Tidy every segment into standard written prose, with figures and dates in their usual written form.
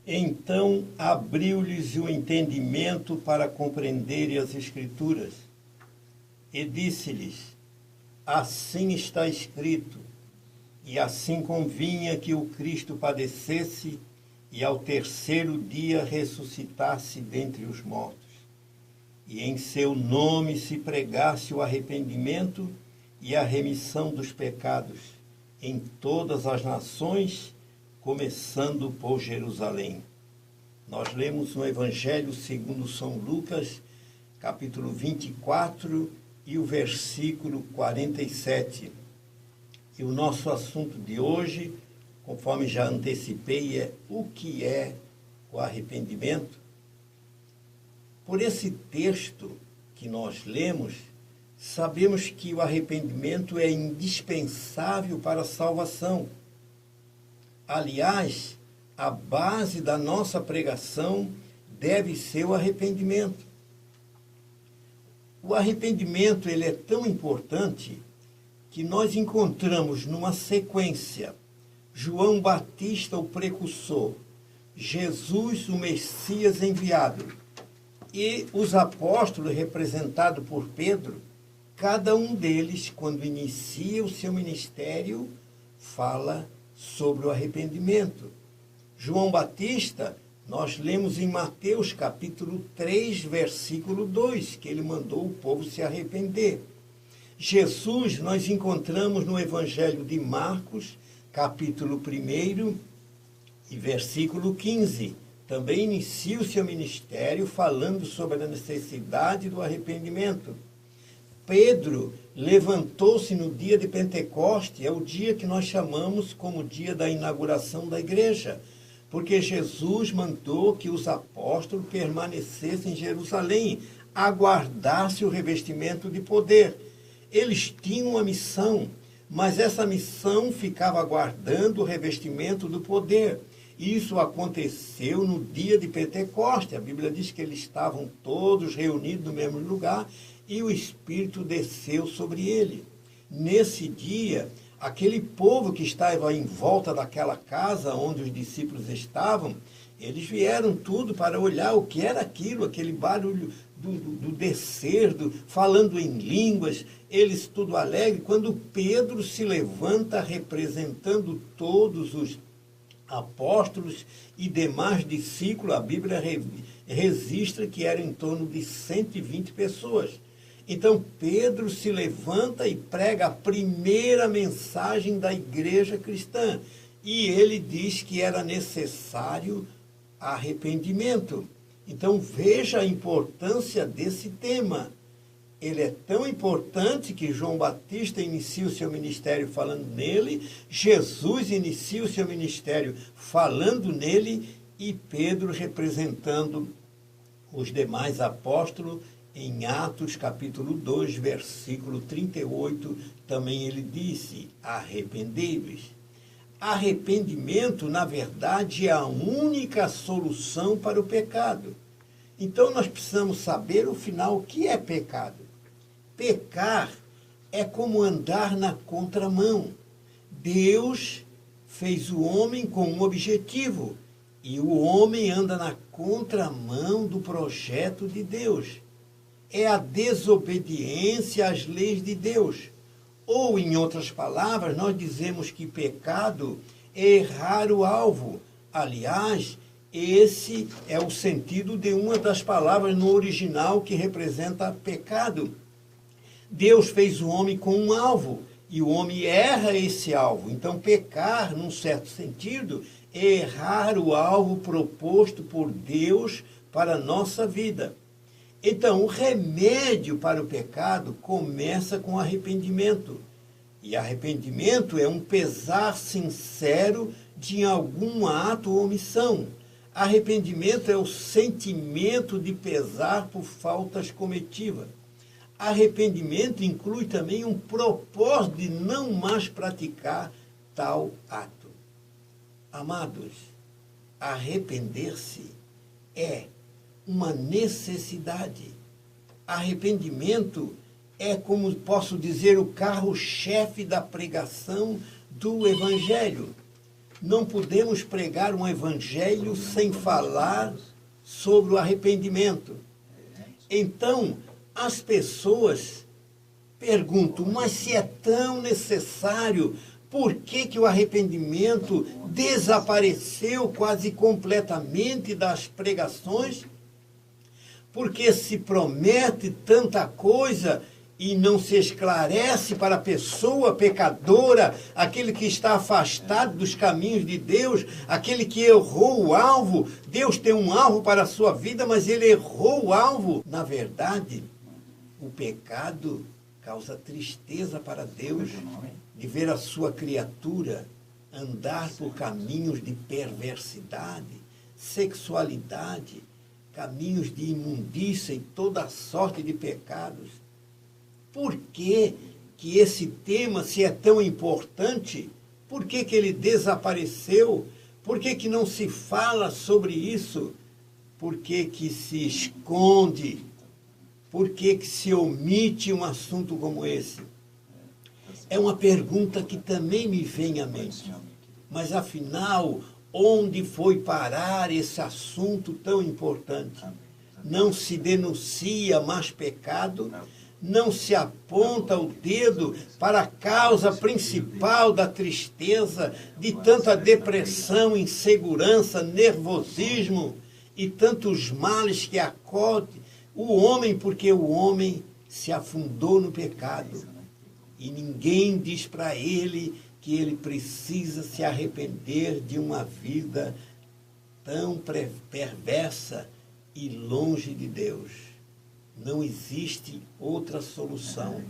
Então abriu-lhes o entendimento para compreenderem as Escrituras, e disse-lhes: assim está escrito, e assim convinha que o Cristo padecesse e ao terceiro dia ressuscitasse dentre os mortos, e em seu nome se pregasse o arrependimento e a remissão dos pecados em todas as nações, começando por Jerusalém. Nós lemos no Evangelho segundo São Lucas, capítulo 24 e o versículo 47. E o nosso assunto de hoje, conforme já antecipei, é o que é o arrependimento. Por esse texto que nós lemos, sabemos que o arrependimento é indispensável para a salvação. Aliás, a base da nossa pregação deve ser o arrependimento. O arrependimento ele é tão importante que nós encontramos numa sequência João Batista, o precursor, Jesus, o Messias enviado, e os apóstolos, representados por Pedro. Cada um deles, quando inicia o seu ministério, fala sobre o arrependimento. João Batista, nós lemos em Mateus capítulo 3, versículo 2, que ele mandou o povo se arrepender. Jesus, nós encontramos no Evangelho de Marcos, capítulo 1 e versículo 15. Também inicia o seu ministério falando sobre a necessidade do arrependimento. Pedro levantou-se no dia de Pentecoste, é o dia que nós chamamos como dia da inauguração da igreja, porque Jesus mandou que os apóstolos permanecessem em Jerusalém, aguardassem o revestimento de poder. Eles tinham uma missão, mas essa missão ficava aguardando o revestimento do poder. Isso aconteceu no dia de Pentecoste. A Bíblia diz que eles estavam todos reunidos no mesmo lugar e o Espírito desceu sobre ele. Nesse dia, aquele povo que estava em volta daquela casa onde os discípulos estavam, eles vieram tudo para olhar o que era aquilo, aquele barulho do descer, falando em línguas, eles tudo alegre. Quando Pedro se levanta representando todos os apóstolos e demais discípulos, a Bíblia registra que eram em torno de 120 pessoas. Então Pedro se levanta e prega a primeira mensagem da igreja cristã. E ele diz que era necessário arrependimento. Então veja a importância desse tema. Ele é tão importante que João Batista inicia o seu ministério falando nele, Jesus inicia o seu ministério falando nele e Pedro representando os demais apóstolos. Em Atos capítulo 2, versículo 38, também ele disse: arrependei-vos. Arrependimento, na verdade, é a única solução para o pecado. Então nós precisamos saber, no final, o que é pecado. Pecar é como andar na contramão. Deus fez o homem com um objetivo, e o homem anda na contramão do projeto de Deus. É a desobediência às leis de Deus. Ou, em outras palavras, nós dizemos que pecado é errar o alvo. Aliás, esse é o sentido de uma das palavras no original que representa pecado. Deus fez o homem com um alvo e o homem erra esse alvo. Então, pecar, num certo sentido, é errar o alvo proposto por Deus para a nossa vida. Então, o remédio para o pecado começa com arrependimento. E arrependimento é um pesar sincero de algum ato ou omissão. Arrependimento é o sentimento de pesar por faltas cometidas. Arrependimento inclui também um propósito de não mais praticar tal ato. Amados, arrepender-se é uma necessidade. Arrependimento é, como posso dizer, o carro-chefe da pregação do Evangelho. não podemos pregar um evangelho sem falar sobre o arrependimento. Então, as pessoas perguntam, mas se é tão necessário, por que que o arrependimento desapareceu quase completamente das pregações? Porque se promete tanta coisa e não se esclarece para a pessoa pecadora, aquele que está afastado dos caminhos de Deus, aquele que errou o alvo. Deus tem um alvo para a sua vida, mas ele errou o alvo. Na verdade, o pecado causa tristeza para Deus de ver a sua criatura andar por caminhos de perversidade, sexualidade, caminhos de imundícia e toda sorte de pecados. Por que que esse tema, se é tão importante, por que que ele desapareceu? Por que que não se fala sobre isso? Por que que se esconde? Por que que se omite um assunto como esse? É uma pergunta que também me vem à mente. Mas, afinal, onde foi parar esse assunto tão importante? Não se denuncia mais pecado, não se aponta o dedo para a causa principal da tristeza, de tanta depressão, insegurança, nervosismo e tantos males que acode o homem, porque o homem se afundou no pecado. E ninguém diz para ele que ele precisa se arrepender de uma vida tão perversa e longe de Deus. Não existe outra solução.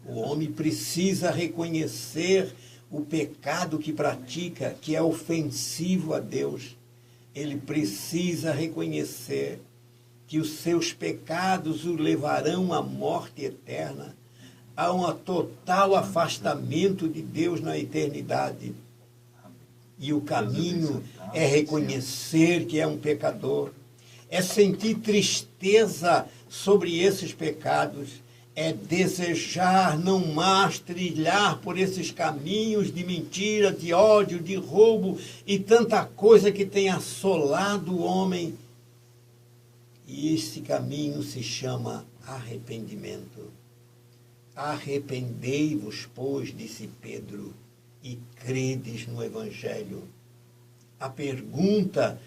O homem precisa reconhecer o pecado que pratica, que é ofensivo a Deus. Ele precisa reconhecer que os seus pecados o levarão à morte eterna, a um total afastamento de Deus na eternidade. E o caminho é reconhecer que é um pecador, é sentir tristeza sobre esses pecados, é desejar não mais trilhar por esses caminhos de mentira, de ódio, de roubo e tanta coisa que tem assolado o homem. E esse caminho se chama arrependimento. Arrependei-vos, pois, disse Pedro, e credes no Evangelho. A pergunta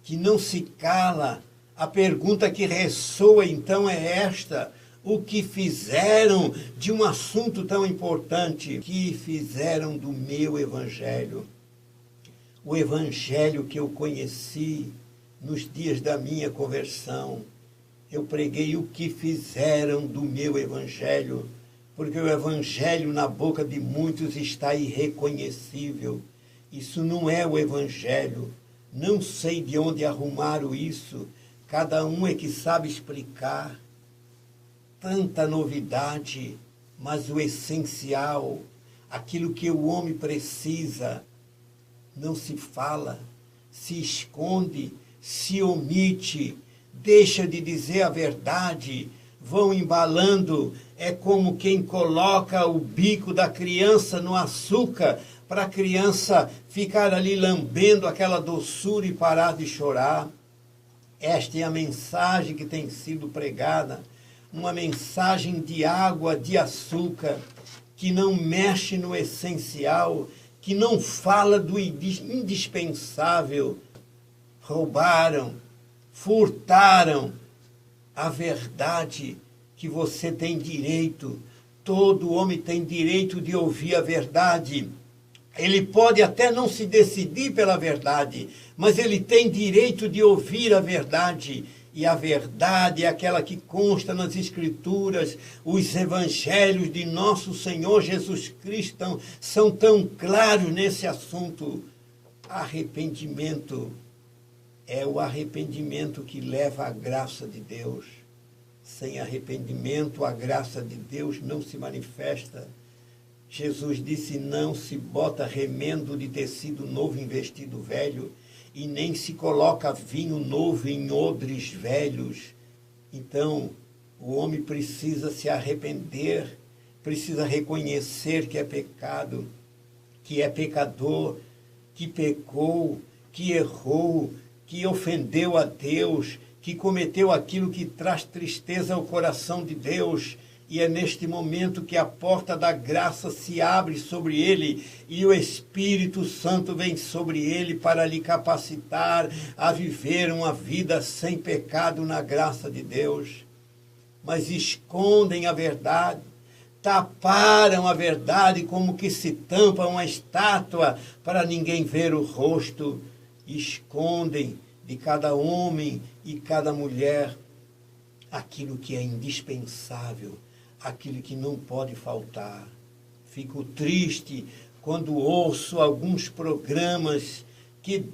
que não se cala, a pergunta que ressoa então é esta: o que fizeram de um assunto tão importante? O que fizeram do meu Evangelho? O Evangelho que eu conheci nos dias da minha conversão. Eu preguei o que fizeram do meu Evangelho, porque o Evangelho na boca de muitos está irreconhecível. Isso não é o Evangelho. Não sei de onde arrumaram isso. Cada um é que sabe explicar. Tanta novidade, mas o essencial, aquilo que o homem precisa, não se fala, se esconde, se omite, deixa de dizer a verdade, vão embalando. É como quem coloca o bico da criança no açúcar para a criança ficar ali lambendo aquela doçura e parar de chorar. Esta é a mensagem que tem sido pregada, uma mensagem de água, de açúcar, que não mexe no essencial, que não fala do indispensável. Roubaram, furtaram a verdade que você tem direito. Todo homem tem direito de ouvir a verdade. Ele pode até não se decidir pela verdade, mas ele tem direito de ouvir a verdade. E a verdade é aquela que consta nas Escrituras. Os evangelhos de nosso Senhor Jesus Cristo são tão claros nesse assunto. Arrependimento é o arrependimento que leva à graça de Deus. Sem arrependimento, a graça de Deus não se manifesta. Jesus disse: não se bota remendo de tecido novo em vestido velho, e nem se coloca vinho novo em odres velhos. Então, o homem precisa se arrepender, precisa reconhecer que é pecado, que é pecador, que pecou, que errou, que ofendeu a Deus, que cometeu aquilo que traz tristeza ao coração de Deus. E é neste momento que a porta da graça se abre sobre ele e o Espírito Santo vem sobre ele para lhe capacitar a viver uma vida sem pecado na graça de Deus. Mas escondem a verdade, taparam a verdade como que se tampa uma estátua para ninguém ver o rosto. Escondem de cada homem e cada mulher aquilo que é indispensável, aquilo que não pode faltar. Fico triste quando ouço alguns programas que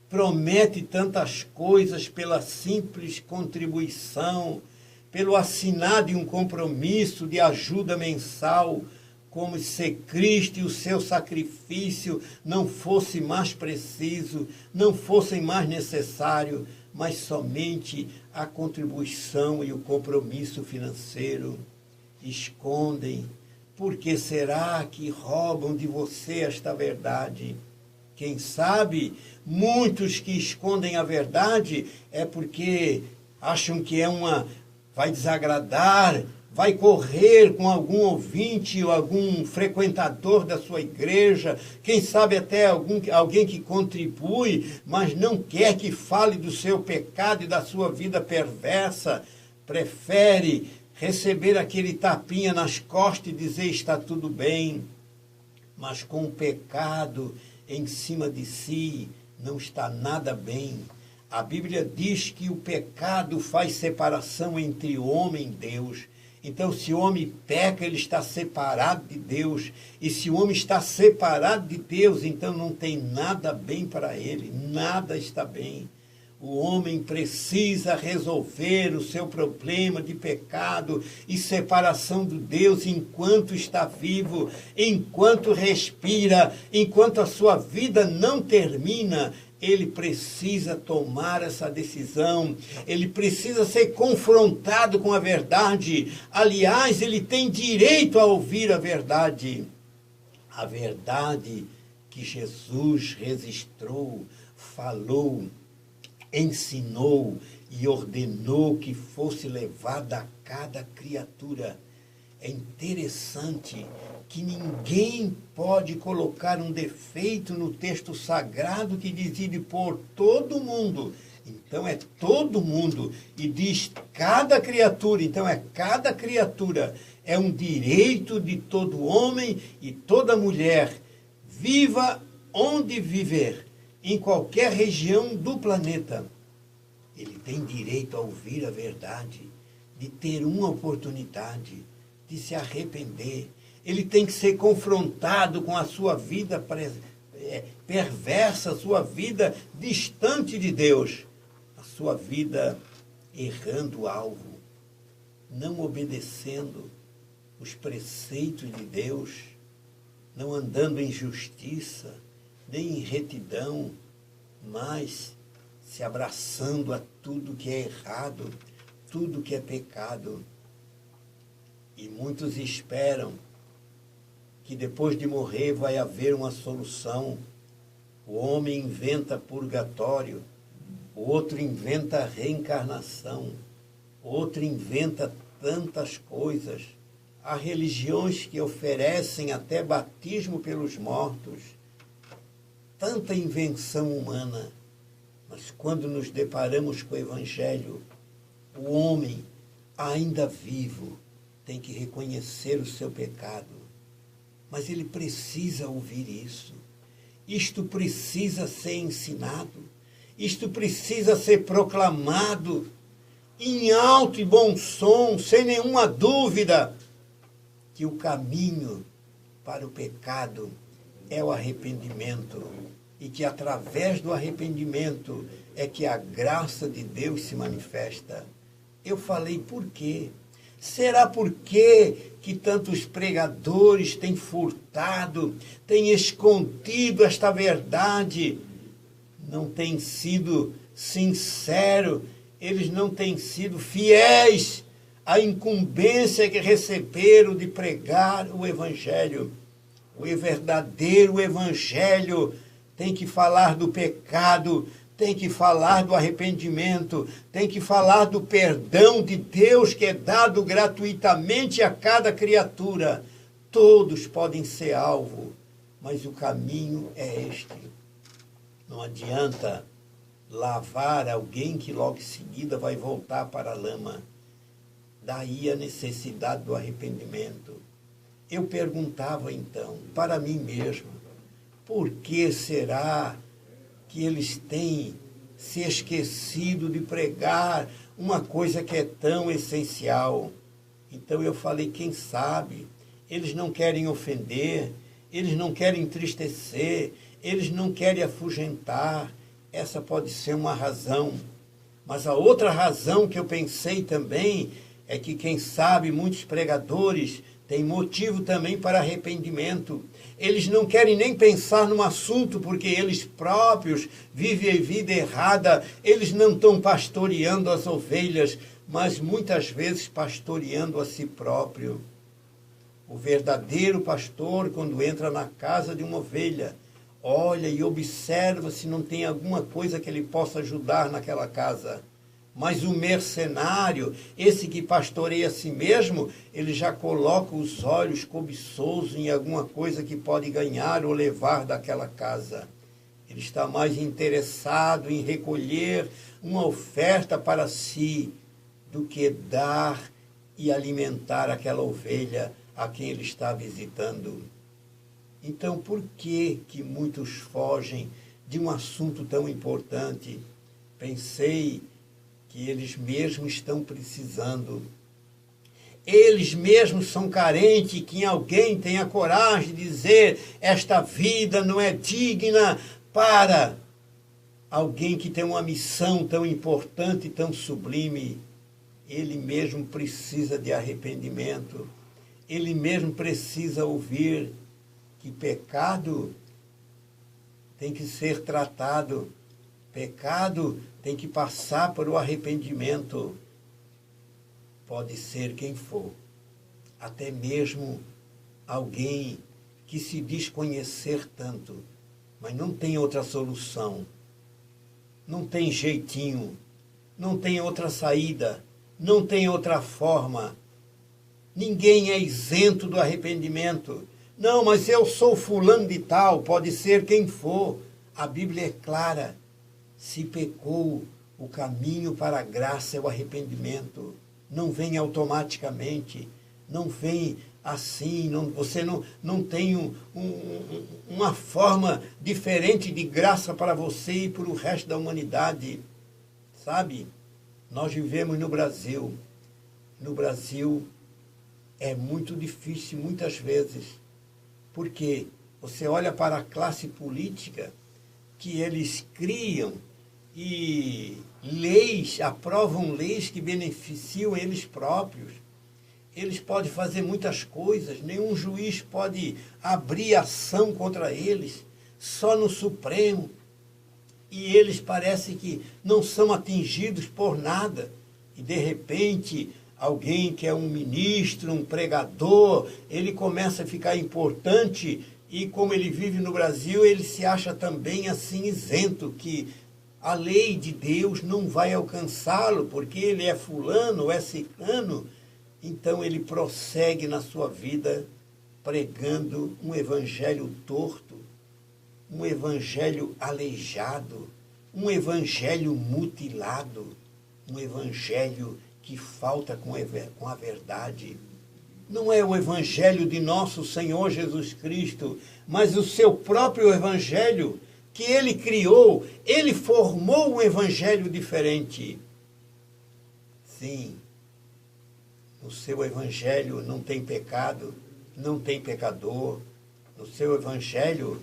prometem tantas coisas pela simples contribuição, pelo assinar de um compromisso de ajuda mensal, como se Cristo e o seu sacrifício não fosse mais preciso, não fossem mais necessário, mas somente a contribuição e o compromisso financeiro. Escondem. Por que será que roubam de você esta verdade? Quem sabe, muitos que escondem a verdade é porque acham que vai desagradar, vai correr com algum ouvinte ou algum frequentador da sua igreja, quem sabe até alguém que contribui, mas não quer que fale do seu pecado e da sua vida perversa, prefere receber aquele tapinha nas costas e dizer está tudo bem, mas com o pecado em cima de si não está nada bem. A Bíblia diz que o pecado faz separação entre o homem e Deus. Então, se o homem peca, ele está separado de Deus. E se o homem está separado de Deus, então não tem nada bem para ele, nada está bem. O homem precisa resolver o seu problema de pecado e separação de Deus enquanto está vivo, enquanto respira, enquanto a sua vida não termina. Ele precisa tomar essa decisão, ele precisa ser confrontado com a verdade. Aliás, ele tem direito a ouvir a verdade que Jesus registrou, falou, ensinou e ordenou que fosse levada a cada criatura. É interessante que ninguém pode colocar um defeito no texto sagrado que decide por todo mundo. Então é todo mundo. E diz cada criatura. Então é cada criatura. É um direito de todo homem e toda mulher. Viva onde viver, em qualquer região do planeta. Ele tem direito a ouvir a verdade, de ter uma oportunidade, de se arrepender. Ele tem que ser confrontado com a sua vida perversa, a sua vida distante de Deus, a sua vida errando o alvo, não obedecendo os preceitos de Deus, não andando em justiça, nem em retidão, mas se abraçando a tudo que é errado, tudo que é pecado. E muitos esperam que depois de morrer vai haver uma solução. O homem inventa purgatório, o outro inventa reencarnação, o outro inventa tantas coisas. Há religiões que oferecem até batismo pelos mortos. Tanta invenção humana. Mas quando nos deparamos com o Evangelho, o homem, ainda vivo, tem que reconhecer o seu pecado. Mas ele precisa ouvir isso. Isto precisa ser ensinado. Isto precisa ser proclamado em alto e bom som, sem nenhuma dúvida, que o caminho para o pecado é o arrependimento. E que através do arrependimento é que a graça de Deus se manifesta. Eu falei por quê? Será por quê que tantos pregadores têm furtado, têm escondido esta verdade? Não têm sido sinceros, eles não têm sido fiéis à incumbência que receberam de pregar o Evangelho. O verdadeiro Evangelho tem que falar do pecado, tem que falar do arrependimento, tem que falar do perdão de Deus que é dado gratuitamente a cada criatura. Todos podem ser alvo, mas o caminho é este. Não adianta lavar alguém que logo em seguida vai voltar para a lama. Daí a necessidade do arrependimento. Eu perguntava então, para mim mesmo, por que será que eles têm se esquecido de pregar uma coisa que é tão essencial? Então eu falei, quem sabe, eles não querem ofender, eles não querem entristecer, eles não querem afugentar. Essa pode ser uma razão. Mas a outra razão que eu pensei também é que, quem sabe, muitos pregadores têm motivo também para arrependimento. Eles não querem nem pensar no assunto, porque eles próprios vivem a vida errada. Eles não estão pastoreando as ovelhas, mas muitas vezes pastoreando a si próprio. O verdadeiro pastor, quando entra na casa de uma ovelha, olha e observa se não tem alguma coisa que ele possa ajudar naquela casa. Mas o mercenário, esse que pastoreia a si mesmo, ele já coloca os olhos cobiçosos em alguma coisa que pode ganhar ou levar daquela casa. Ele está mais interessado em recolher uma oferta para si do que dar e alimentar aquela ovelha a quem ele está visitando. Então, por que muitos fogem de um assunto tão importante? Pensei que eles mesmos estão precisando. Eles mesmos são carentes, que alguém tenha coragem de dizer: esta vida não é digna para alguém que tem uma missão tão importante e tão sublime. Ele mesmo precisa de arrependimento. Ele mesmo precisa ouvir que pecado tem que ser tratado. Pecado tem que passar por o arrependimento. Pode ser quem for, até mesmo alguém que se diz conhecer tanto, mas não tem outra solução, não tem jeitinho, não tem outra saída, não tem outra forma. Ninguém é isento do arrependimento. Não, mas eu sou fulano de tal, pode ser quem for. A Bíblia é clara. Se pecou, o caminho para a graça é o arrependimento. Não vem automaticamente, não vem assim, você não tem uma forma diferente de graça para você e para o resto da humanidade. Sabe, nós vivemos no Brasil. No Brasil é muito difícil muitas vezes, porque você olha para a classe política que eles criam e aprovam leis que beneficiam eles próprios. Eles podem fazer muitas coisas, nenhum juiz pode abrir ação contra eles, só no Supremo. E eles parecem que não são atingidos por nada. E, de repente, alguém que é um ministro, um pregador, ele começa a ficar importante e, como ele vive no Brasil, ele se acha também assim isento, que a lei de Deus não vai alcançá-lo, porque ele é fulano, é ciclano. Então ele prossegue na sua vida pregando um evangelho torto, um evangelho aleijado, um evangelho mutilado, um evangelho que falta com a verdade. Não é o evangelho de nosso Senhor Jesus Cristo, mas o seu próprio evangelho que ele criou. Ele formou um evangelho diferente. Sim, no seu evangelho não tem pecado, não tem pecador. No seu evangelho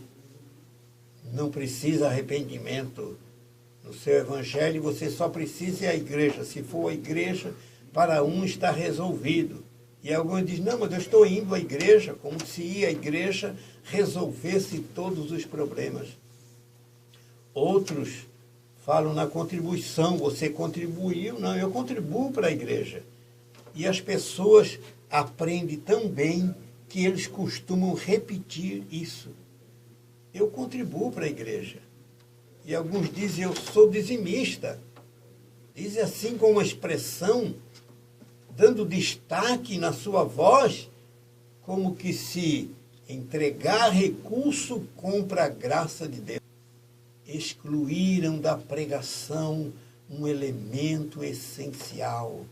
não precisa arrependimento. No seu evangelho você só precisa ir à igreja. Se for a igreja, para um está resolvido. E alguém diz: não, mas eu estou indo à igreja, como se ir à igreja resolvesse todos os problemas. Outros falam na contribuição. Você contribuiu? Não, eu contribuo para a igreja. E as pessoas aprendem tão bem que eles costumam repetir isso. eu contribuo para a igreja. E alguns dizem, eu sou dizimista. Dizem assim com uma expressão, dando destaque na sua voz, como que se entregar recurso compra a graça de Deus. Excluíram da pregação um elemento essencial.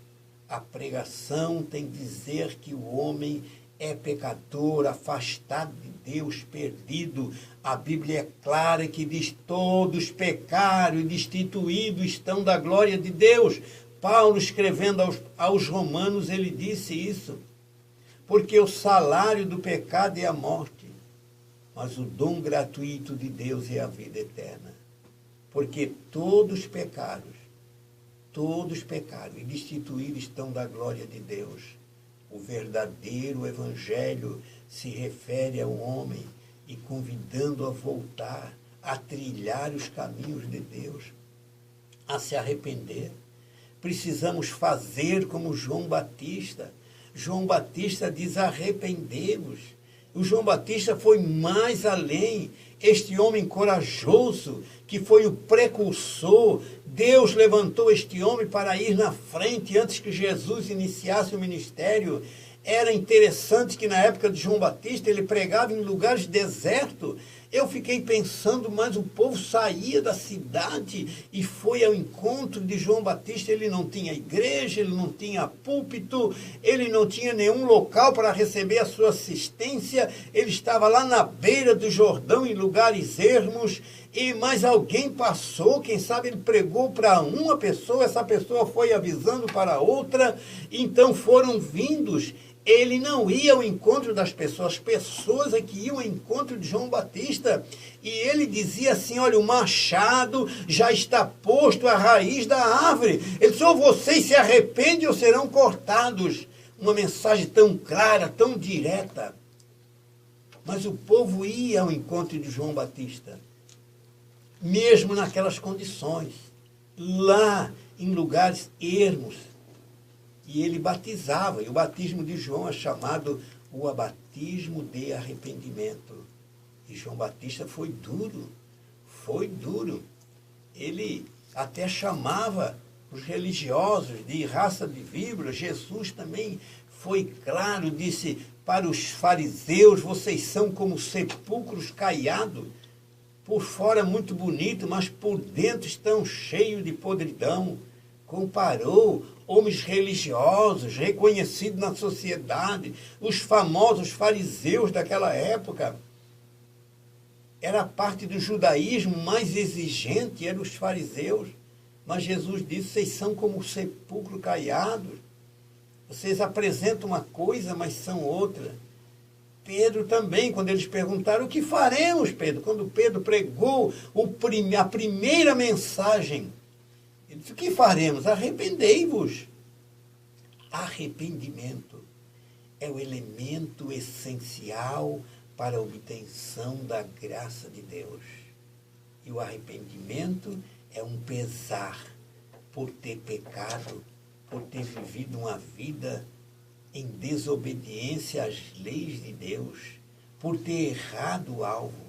A pregação tem que dizer que o homem é pecador, afastado de Deus, perdido. A Bíblia é clara que diz, todos pecaram e destituídos estão da glória de Deus. Paulo, escrevendo aos Romanos, ele disse isso. Porque o salário do pecado é a morte, mas o dom gratuito de Deus é a vida eterna. Porque todos pecaram e destituídos estão da glória de Deus. O verdadeiro evangelho se refere ao homem e convidando a voltar, a trilhar os caminhos de Deus, a se arrepender. Precisamos fazer como João Batista. João Batista diz, arrependei-vos. O João Batista foi mais além. Este homem corajoso, que foi o precursor, Deus levantou este homem para ir na frente antes que Jesus iniciasse o ministério. Era interessante que na época de João Batista ele pregava em lugares desertos. Eu fiquei pensando, mas o povo saía da cidade e foi ao encontro de João Batista. Ele não tinha igreja, ele não tinha púlpito, ele não tinha nenhum local para receber a sua assistência. Ele estava lá na beira do Jordão, em lugares ermos, e mais alguém passou, quem sabe ele pregou para uma pessoa, essa pessoa foi avisando para outra, então foram vindos. Ele não ia ao encontro das pessoas, as pessoas é que iam ao encontro de João Batista. E ele dizia assim, olha, o machado já está posto à raiz da árvore. Ele disse, ou vocês se arrependem ou serão cortados. Uma mensagem tão clara, tão direta. Mas o povo ia ao encontro de João Batista, mesmo naquelas condições, lá em lugares ermos. E ele batizava, e o batismo de João é chamado o batismo de arrependimento. E João Batista foi duro. Ele até chamava os religiosos de raça de víboras. Jesus também foi claro, disse para os fariseus, vocês são como sepulcros caiados, por fora muito bonito, mas por dentro estão cheios de podridão. Comparou homens religiosos, reconhecidos na sociedade, os famosos fariseus daquela época. Era a parte do judaísmo mais exigente, eram os fariseus. Mas Jesus disse, vocês são como sepulcro caiado. Vocês apresentam uma coisa, mas são outra. Pedro também, quando eles perguntaram, o que faremos, Pedro? Quando Pedro pregou a primeira mensagem, ele disse, o que faremos? Arrependei-vos. Arrependimento é o elemento essencial para a obtenção da graça de Deus. E o arrependimento é um pesar por ter pecado, por ter vivido uma vida em desobediência às leis de Deus, por ter errado o alvo.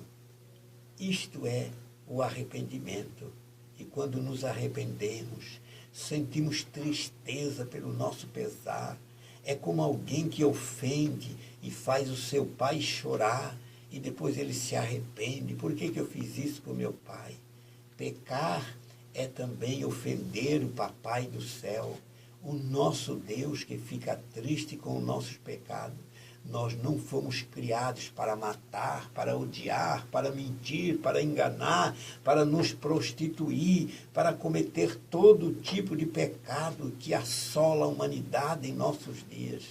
Isto é o arrependimento. E quando nos arrependemos, sentimos tristeza pelo nosso pesar. É como alguém que ofende e faz o seu pai chorar e depois ele se arrepende. Por que eu fiz isso com meu pai? Pecar é também ofender o papai do céu, o nosso Deus que fica triste com os nossos pecados. Nós não fomos criados para matar, para odiar, para mentir, para enganar, para nos prostituir, para cometer todo tipo de pecado que assola a humanidade em nossos dias.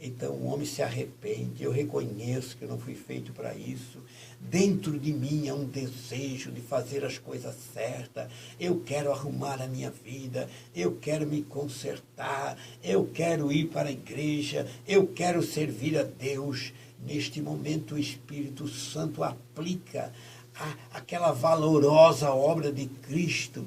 Então o homem se arrepende, eu reconheço que eu não fui feito para isso. Dentro de mim há um desejo de fazer as coisas certas. Eu quero arrumar a minha vida, eu quero me consertar, eu quero ir para a igreja, eu quero servir a Deus. Neste momento o Espírito Santo aplica aquela valorosa obra de Cristo